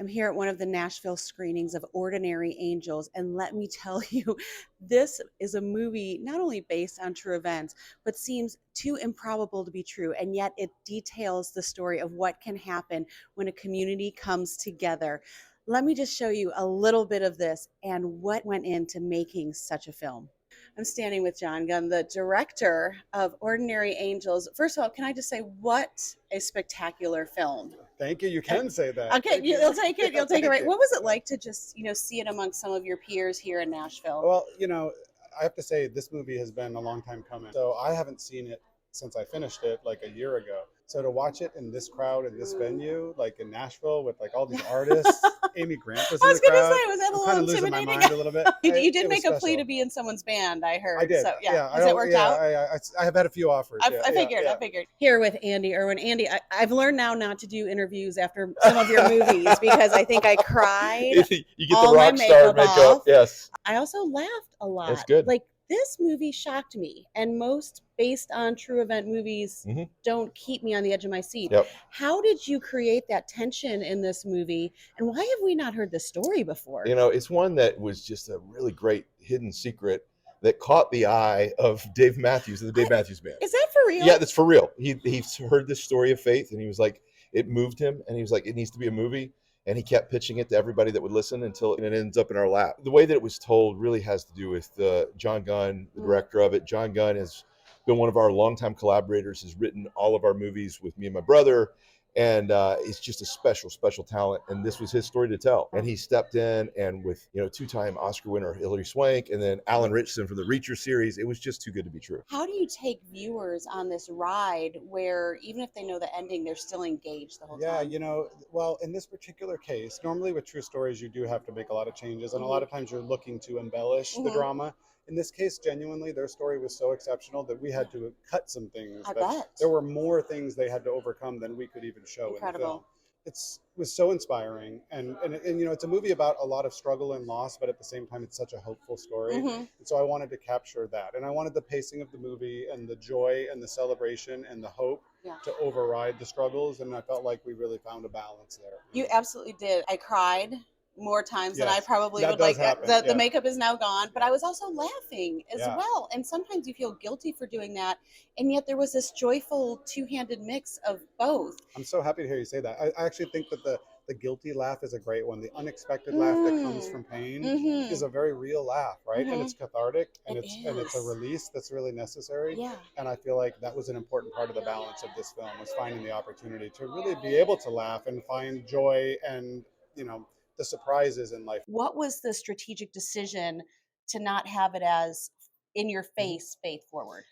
I'm here at one of the Nashville screenings of Ordinary Angels, and let me tell you, this is a movie not only based on true events, but seems too improbable to be true, and yet it details the story of what can happen when a community comes together. Let me just show you a little bit of this and what went into making such a film. I'm standing with Jon Gunn, the director of Ordinary Angels. First of all, can I just say what a spectacular film? Thank you. You can say that. Okay, you'll take it. You'll take it right. you. What was it like to just, see it amongst some of your peers here in Nashville? Well, I have to say this movie has been a long time coming. So I haven't seen it since I finished it like a year ago. So to watch it in this crowd, in this venue, like in Nashville with like all these artists, Amy Grant was in the crowd. I was going to say, was that a little losing my intimidating? mind a little bit. You did make a special. plea to be in someone's band, I heard. I did. So, yeah. Has it worked out? I have had a few offers. I figured. Here with Andy Erwin. Andy, I've learned now not to do interviews after some of your movies because I think I cried. You get the rock star makeup. Yes. I also laughed a lot. That's good. Like, this movie shocked me, and most based on true event movies don't keep me on the edge of my seat. Yep. How did you create that tension in this movie, and why have we not heard this story before? It's one that was just a really great hidden secret that caught the eye of Dave Matthews of the Dave Matthews Band. Is that for real? Yeah, that's for real. He heard this story of faith, and he was like, it moved him, and he was like, it needs to be a movie. And he kept pitching it to everybody that would listen until it ends up in our lap. The way that it was told really has to do with Jon Gunn, the director of it. Jon Gunn has been one of our longtime collaborators, has written all of our movies with me and my brother. And it's just a special, special talent. And this was his story to tell. And he stepped in and with, two-time Oscar winner Hilary Swank and then Alan Ritchson from the Reacher series, it was just too good to be true. How do you take viewers on this ride where even if they know the ending, they're still engaged the whole time? Yeah, well, in this particular case, normally with true stories, you do have to make a lot of changes. And a lot of times you're looking to embellish the drama. In this case, genuinely, their story was so exceptional that we had to cut some things. I bet. There were more things they had to overcome than we could even show in the film. It was so inspiring. And it's a movie about a lot of struggle and loss, but at the same time, it's such a hopeful story. And so I wanted to capture that. And I wanted the pacing of the movie and the joy and the celebration and the hope to override the struggles. And I felt like we really found a balance there. You absolutely did. I cried more times than I probably would like. The makeup is now gone, but I was also laughing as well. And sometimes you feel guilty for doing that. And yet there was this joyful two-handed mix of both. I'm so happy to hear you say that. I actually think that the guilty laugh is a great one. The unexpected laugh that comes from pain is a very real laugh, right? And it's cathartic and it's a release that's really necessary. Yeah. And I feel like that was an important part of the balance of this film, was finding the opportunity to really be able to laugh and find joy and, the surprises in life. What was the strategic decision to not have it as in your face faith forward?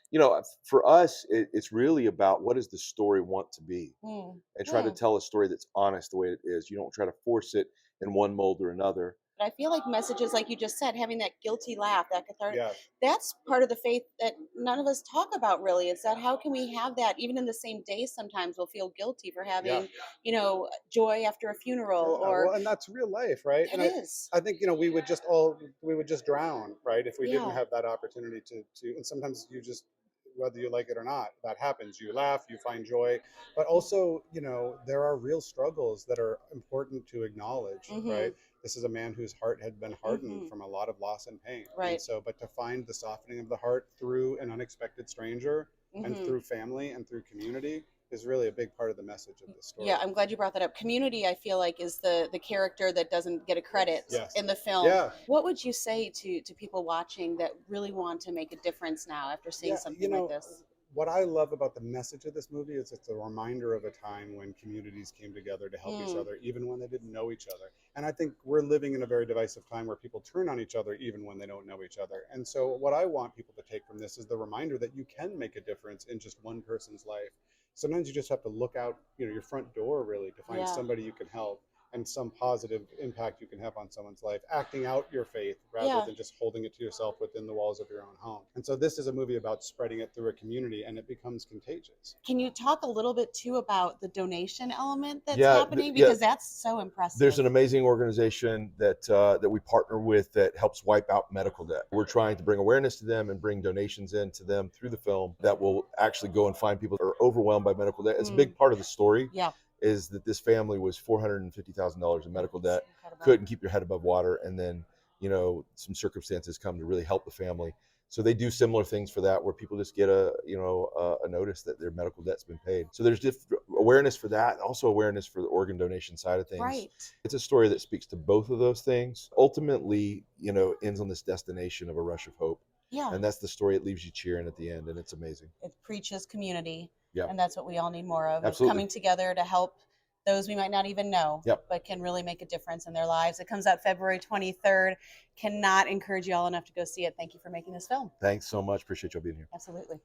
For us, it's really about what does the story want to be, and try to tell a story that's honest the way it is. You don't try to force it in one mold or another. But I feel like messages like you just said, having that guilty laugh, that cathartic, that's part of the faith that none of us talk about really. Is that how can we have that even in the same day? Sometimes we'll feel guilty for having, joy after a funeral and that's real life, right? It is. I think, we would just drown, right? If we didn't have that opportunity to, and sometimes you just, whether you like it or not, that happens. You laugh, you find joy, but also, there are real struggles that are important to acknowledge, right? This is a man whose heart had been hardened from a lot of loss and pain. Right. And so, but to find the softening of the heart through an unexpected stranger and through family and through community is really a big part of the message of this story. Yeah, I'm glad you brought that up. Community, I feel like, is the character that doesn't get a credit in the film. Yeah. What would you say to people watching that really want to make a difference now after seeing something like this? What I love about the message of this movie is it's a reminder of a time when communities came together to help each other, even when they didn't know each other. And I think we're living in a very divisive time where people turn on each other even when they don't know each other. And so what I want people to take from this is the reminder that you can make a difference in just one person's life. Sometimes you just have to look out, your front door really to find somebody you can help. And some positive impact you can have on someone's life, acting out your faith rather than just holding it to yourself within the walls of your own home. And so this is a movie about spreading it through a community, and it becomes contagious. Can you talk a little bit too about the donation element that's happening? Because that's so impressive. There's an amazing organization that we partner with that helps wipe out medical debt. We're trying to bring awareness to them and bring donations in to them through the film that will actually go and find people that are overwhelmed by medical debt. It's a big part of the story. Yeah. is that this family was $450,000 in medical debt, That's incredible. couldn't keep their head above water, and then some circumstances come to really help the family. So they do similar things for that, where people just get a notice that their medical debt's been paid. So there's just awareness for that, and also awareness for the organ donation side of things. Right. It's a story that speaks to both of those things. Ultimately, ends on this destination of a rush of hope. Yeah. And that's the story. It leaves you cheering at the end, and it's amazing. It preaches community. Yeah. And that's what we all need more of. Absolutely. Coming together to help those we might not even know, Yep. but can really make a difference in their lives. It comes out February 23rd. Cannot encourage you all enough to go see it. Thank you for making this film. Thanks so much. Appreciate y'all being here. Absolutely.